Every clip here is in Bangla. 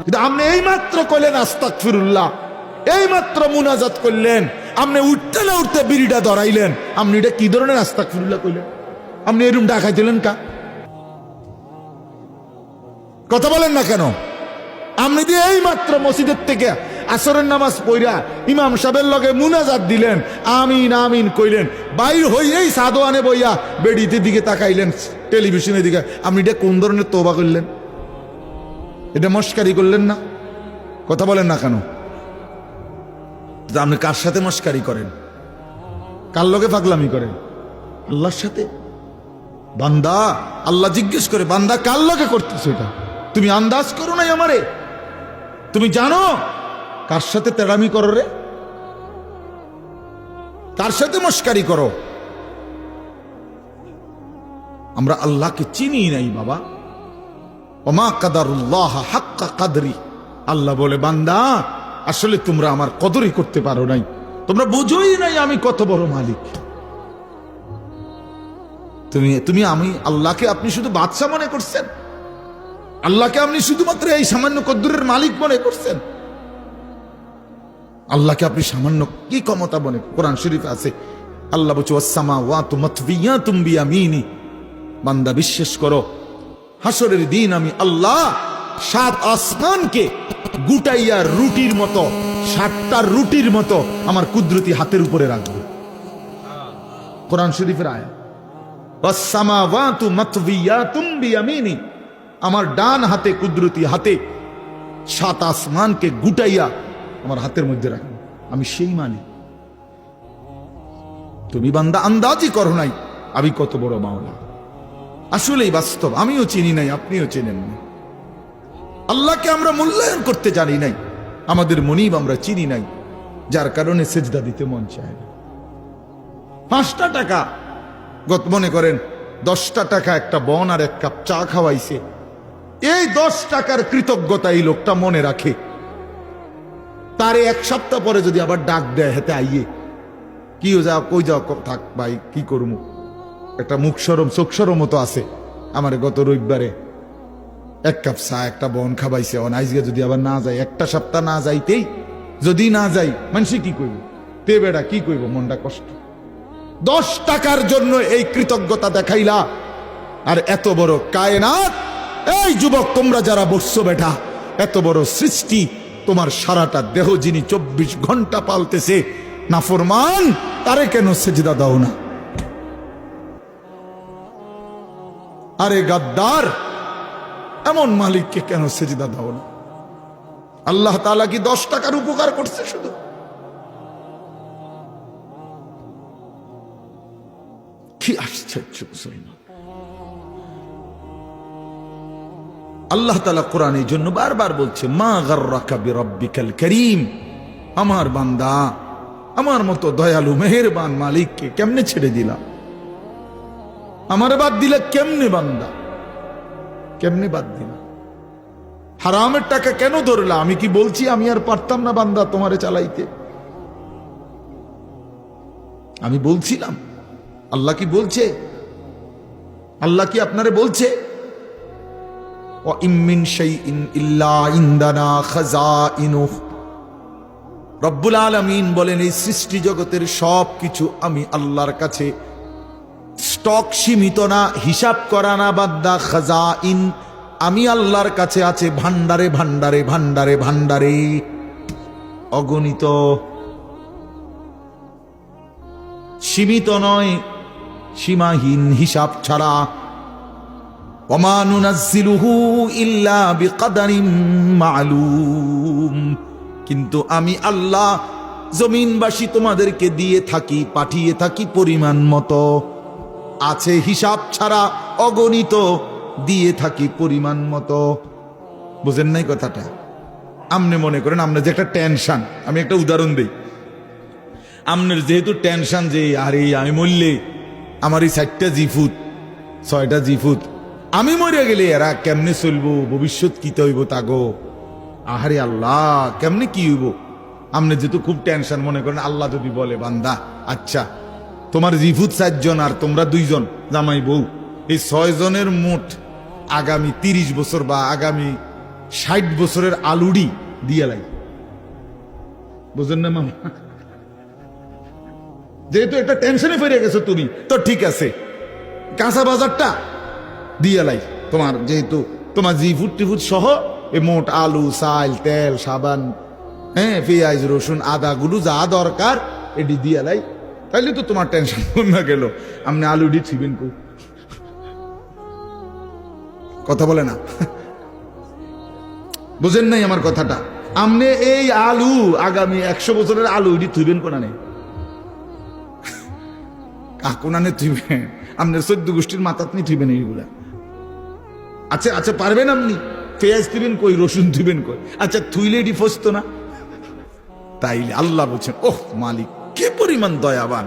কিন্তু আপনি এই মাত্র কইলেন আস্তাগফিরুল্লাহ, এই মাত্র মুনাজাত করলেন, আপনি উঠতে না উঠতে বিড়িটা ধরাইলেন, আপনি এটা কি ধরনের আস্তাগফিরুল্লাহ কইলেন? আপনি এরকম ডাকাই দিলেন কা? কথা বলেন না কেন? আপনি দিয়ে এই মাত্র মসজিদের থেকে আসরের নামাজ পড়া ইমাম সাহেবের লগে মুনাজাত দিলেন, আমিন আমিন কইলেন, বাইর হইয়েই সাদোয়ানে বইয়া বেডিতে দিকে তাকাইলেন, টেলিভিশনের দিকে, আপনি এটা কোন ধরনের তওবা করলেন? এটা মস্কারি করলেন না? কথা বলেন না কেন? আপনি কার সাথে মস্কারি করেন? কার লগে পাগলামি করেন? আল্লাহর সাথে। বান্দা, আল্লাহ জিজ্ঞেস করে, বান্দা কার লগে করতেছো এটা? তুমি আন্দাজ করো নাই আমারে? তুমি জানো কার সাথে তেড়ামি করো রে? কার সাথে মস্কারি করো? আমরা আল্লাহকে চিনি নাই বাবা। ওমা কাদারুল্লাহ হাক্কা কাদরি। আল্লাহ বলে, বান্দা আসলে তোমরা আমার কদরই করতে পারো নাই, তোমরা বুঝোই নাই আমি কত বড় মালিক। তুমি আমি আল্লাহকে আপনি শুধু বাদশা মনে করছেন, আল্লাহকে আপনি শুধুমাত্র এই সামান্য কদ্দুরের মালিক মনে করছেন, আল্লাহকে আপনি সামান্য কি ক্ষমতা মনে? কোরআন শরীফে আছে, আল্লাহ বলছে ওয়াসসামাওয়াতু মাতবিয়াতুম বিয়ামিনি। বান্দা বিশ্বাস করো, হাসরের দিন আমি আল্লাহ 7 আসমানকে গুটাইয়া রুটির মতো, 7টা রুটির মতো আমার কুদরতি হাতের উপরে রাখবো। কোরআন শরীফের আয়াত, ওয়াসসামাওয়াতু মাতবিয়াতুম বিয়ামিনি। আমার ডান হাতে, কুদরতি হাতে 7 আসমানকে গুটাইয়া আমার হাতের মধ্যে রাখবো। আমি সেই মালিক। তুমি বান্দা আন্দাজই করো নাই আমি কত বড় মাওলা। আসলেই বাস্তব, আমিও চিনি নাই, আপনিও চেনেন না। আল্লাহকে আমরা মূল্যায়ন করতে জানি নাই, আমাদের মনিব আমরা চিনি নাই, যার কারণে সেজদা দিতে মন চায় না। 5টা টাকা, মনে করেন 10টা টাকা একটা বন আর 1 কাপ চা খাওয়াইছে, এই 10 টাকার কৃতজ্ঞতা এই লোকটা মনে রাখে। তারে 1 সপ্তাহ পরে যদি আবার ডাক দেয়, হেতে আইয়ে কি যাও, কই যাও, থাক ভাই কি করবো, একটা মুখ সরম চোখ সরম মতো আছে। আমার গত রবিবারে 1 কাপ চা একটা বন খাবাইছে, আইজকে যদি আবার না যায়, 1টা সপ্তাহ না যাইতেই যদি না যাই, মানুষ কি কইব? তে বেড়া কি কইব? মনটা কষ্ট। 10 টাকার জন্য এই কৃতজ্ঞতা দেখাইলা, আর এত বড় কায়নাত, এই যুবক তোমরা যারা বসছো বেটা, এত বড় সৃষ্টি, তোমার সারাটা দেহ যিনি 24 ঘন্টা পালতেছে, নাফরমান তারে কেন সেজদা দাও না? আরে গাদ্দার, এমন মালিককে কেন সেজদা দাও না? আল্লাহ তাআলা কি 10 টাকার উপকার করছে শুধু? কি আশ্চর্য মুসলমান! আল্লাহ তাআলা কোরআনের জন্য বারবার বলছে, মা গাররাকা বিরাব্বিকাল কারীম। আমার বান্দা, আমার মতো দয়ালু মেহেরবান মালিককে কেমনে ছেড়ে দিলাম? আমার বাদ দিলে কেমনে বান্দা? কেমনে বাদ দিলাম? হারামের টাকা কেন ধরলা? আমি কি বলছি আমি আর পারতাম না বান্দা তোমারে চালাইতে? আমি বলছিলাম? আল্লাহ কি বলছে? আল্লাহ কি আপনারে বলছে ওয়া ইম মিন শাইইন ইল্লা ইনদানা খাযাইনুহু? রব্বুল আলামিন বলেন, এই সৃষ্টি জগতের সব কিছু আমি আল্লাহর কাছে, স্টক সীমিত না, হিসাব করা না বান্দা, খাযাইন আমি আল্লাহর কাছে আছে ভান্ডারে ভান্ডারে ভান্ডারে ভান্ডারে, অগণিত, সীমিত নয়, সীমাহীন, হিসাব ছাড়া। ওমা নুনাজ্জিলুহু ইল্লা বিকদারিন মা'লুম। কিন্তু আমি আল্লাহ জমিনবাসী তোমাদেরকে দিয়ে থাকি, পাঠিয়ে থাকি পরিমাণ মতো, আছে হিসাব ছাড়া, অগণিত, দিয়ে থাকি পরিমাণ মতো। বুঝেন নাই কথাটা? আপনি মনে করেন আপনার যে একটা টেনশন, আমি একটা উদাহরণ দিই, আপনার যেহেতু টেনশন যে আরে আমি মরলে আমার এই 4টা জিফুত 6টা জিফুত, আমি মরে গেলে এরা কেমনে চলবো, ভবিষ্যৎ কি হইব তাগো, আহারে আল্লাহ কেমনে কি হইব, আপনি যেহেতু খুব টেনশন, মনে করেন আল্লাহ যদি বলে, বান্দা আচ্ছা তোমার জিফুত 4 জন আর তোমরা 2 জন জামাই বউ, এই 6 জনের মোট আগামী 30 বছর বা আগামী 60 বছরের আলুডি দিয়ে লাই, বুঝলেন না মামা? যেহেতু একটা টেনশনে ফিরে গেছো তুমি, তো ঠিক আছে, কাঁচা বাজারটা দিয়ে লাই, তোমার যেহেতু তোমার জি ফুট টিফুট সহ এ মোট আলু, চাল, তেল, সাবান, হ্যাঁ, পেঁয়াজ, রসুন, আদা গুলো যা দরকার এটি দিয়ে লাই, তাইলে তো তোমার টেনশন কমে গেল। আপনি আলুডি থিবেন কো, কথা বলে না, বুঝেন নাই আমার কথাটা? আপনি এই আলু আগামী 100 বছরের আলু এটি থুইবেন কোনা নেই, কাকুনানে থুইবেন, আপনার 14 গোষ্ঠীর মাথাত নিয়ে থুইবেন এইগুলা। আচ্ছা আচ্ছা, পারবেন আপনি? পেঁয়াজ থুইবেন কই, রসুন থুইবেন কই? আচ্ছা থুইলে এটি ফসতো না? তাইলে আল্লাহ বলছেন, ওহ মালিক কে পরিমাণ দয়াবান।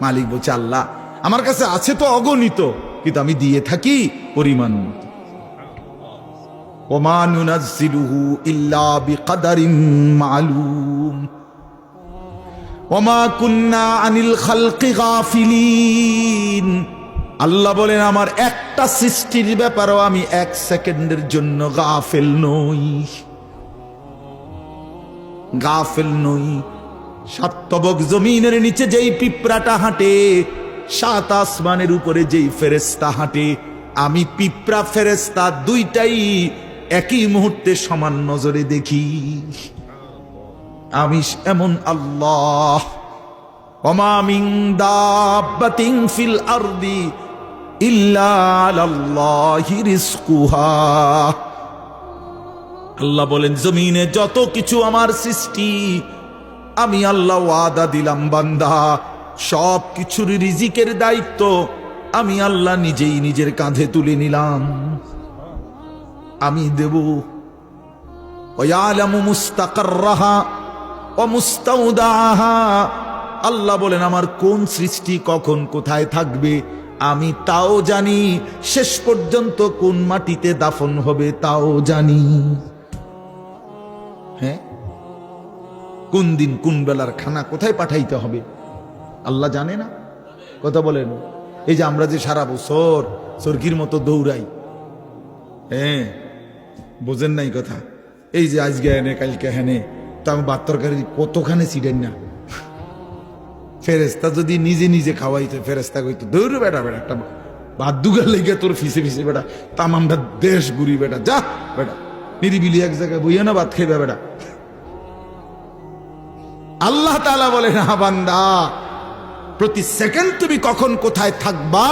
মালিক বলছে, আল্লাহ আমার কাছে আছে তো অগণিত, কিন্তু আমি দিয়ে থাকি পরিমাণ মতো। ওমা নুনাজ্জিলুহু ইল্লা বিকদারিন মালুম ওমা কুন্না আনিল খালকি গাফিলিন। আল্লাহ বলেন, আমার একটা সৃষ্টির ব্যাপারেও আমি 1 সেকেন্ডের জন্য গাফেল নই, গাফেল নই। 7 তবক জমিনের নিচে যেই পিঁপড়াটা হাঁটে, 7 আসমানের উপরে যেই ফেরেশতা হাঁটে, আমি পিঁপড়া ফেরেশতা দুইটাই একই মুহূর্তে সমান নজরে দেখি। আমি এমন আল্লাহ। ওমা মিন দাব্বাতিন ফিল আরদি ইল্লা আলাল্লাহি রিজকুহা। আল্লাহ বলেন, জমিনে যত কিছু আমার সৃষ্টি, আমি আল্লাহ ওয়াদা দিলাম বান্দা, সব কিছুর রিজিকের দায়িত্ব আমি আল্লাহ নিজেই নিজের কাঁধে তুলে নিলাম, আমি দেব। ওয়ালামু মুস্তাকাররাহা ওয়া মুস্তাউদাহা। আল্লাহ বলেন, আমার কোন সৃষ্টি কখন কোথায় থাকবে আমি তাও জানি, শেষ পর্যন্ত কোন মাটিতে দাফন হবে তাও জানি। হ্যাঁ, কোন দিন কোন বেলার খানা কোথায় পাঠাইতে হবে আল্লাহ জানে না? কথা বলেন। এই যে আমরা যে সারা বছর সরকির মতো দৌড়াই, হ্যাঁ, বোঝেন নাই কথা? এই যে আজকে হেনে কালকে হেনে, তো আমি ভাত তরকারি কতখানে ছিলেন না। ফেরেস্তা যদি নিজে নিজে খাওয়াইতো, ফেরেস্তা কইতো, দৌড় বেটা বেটা, একটা ভাত দুগা লেগে তোর ফিসে ফিসে বেটা, তাম আমরা দেশ ঘুরি বেটা, যা বেটা নিরিবিলি এক জায়গায় বইয়া না ভাত খাইবা বেটা। আল্লাহ তাআলা বলে, না বান্দা, প্রতি সেকেন্ড তুমি কখন কোথায় থাকবা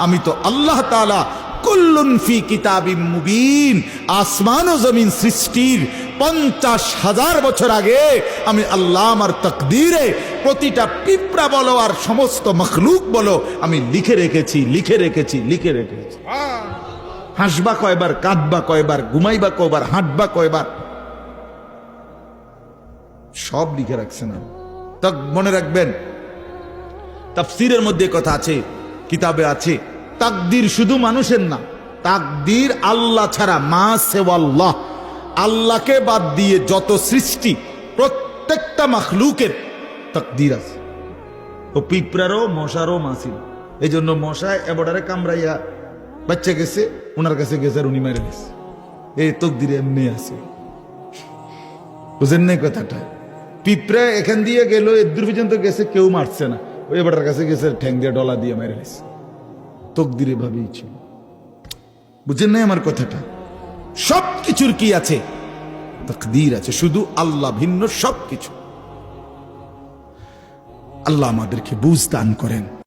আমি তো আল্লাহ তাআলা কুল্লুন ফি কিতাবিম মুবিন। আসমান ও জমিন সৃষ্টির 50,000 বছর আগে আমি আল্লাহ আমার তাকদীরে প্রতিটা পিঁপড়া বলো আর সমস্ত মখলুক বলো আমি লিখে রেখেছি, লিখে রেখেছি, লিখে রেখেছি। হাসবা কয়বার, কাঁদবা কয়বার, ঘুমাইবা কয়বার, হাঁটবা কয়বার, সব লিখে রাখছেন। তা মনে রাখবেন, তাফসীরের মধ্যে কথা আছে, কিতাবে আছে, তাকদীর শুধু মানুষের না, তাকদীর আল্লাহ ছাড়া, মা সেওয়াল্লাহ, আল্লাহকে বাদ দিয়ে যত সৃষ্টি প্রত্যেকটা মাখলুকের তাকদীর আছে। ও পিঁপড়ারও, মশারও মাসিল। এই জন্য মশায় এবারে কামড়াইয়া বাচ্চা গেছে, ওনার কাছে গেছে আর উনি মেরে গেছে, এই তকদিরে এমনি আছে। বুঝেন নাই কথাটা? পিঁপড়া এখান দিয়ে গেল, এদূর পর্যন্ত গেছে, কেউ মারছে না, ওই এবারের কাছে গেছে, ঠ্যাং দিয়ে ডলা দিয়ে মেরে গেছে, তকদিরে ভাবেই ছিল। বুঝেন নাই আমার কথাটা? সব কিছুর কি আছে? তাকদীর আছে, শুধু আল্লাহ ভিন্ন সব কিছু। আল্লাহ আমাদেরকে বুঝ দান করেন।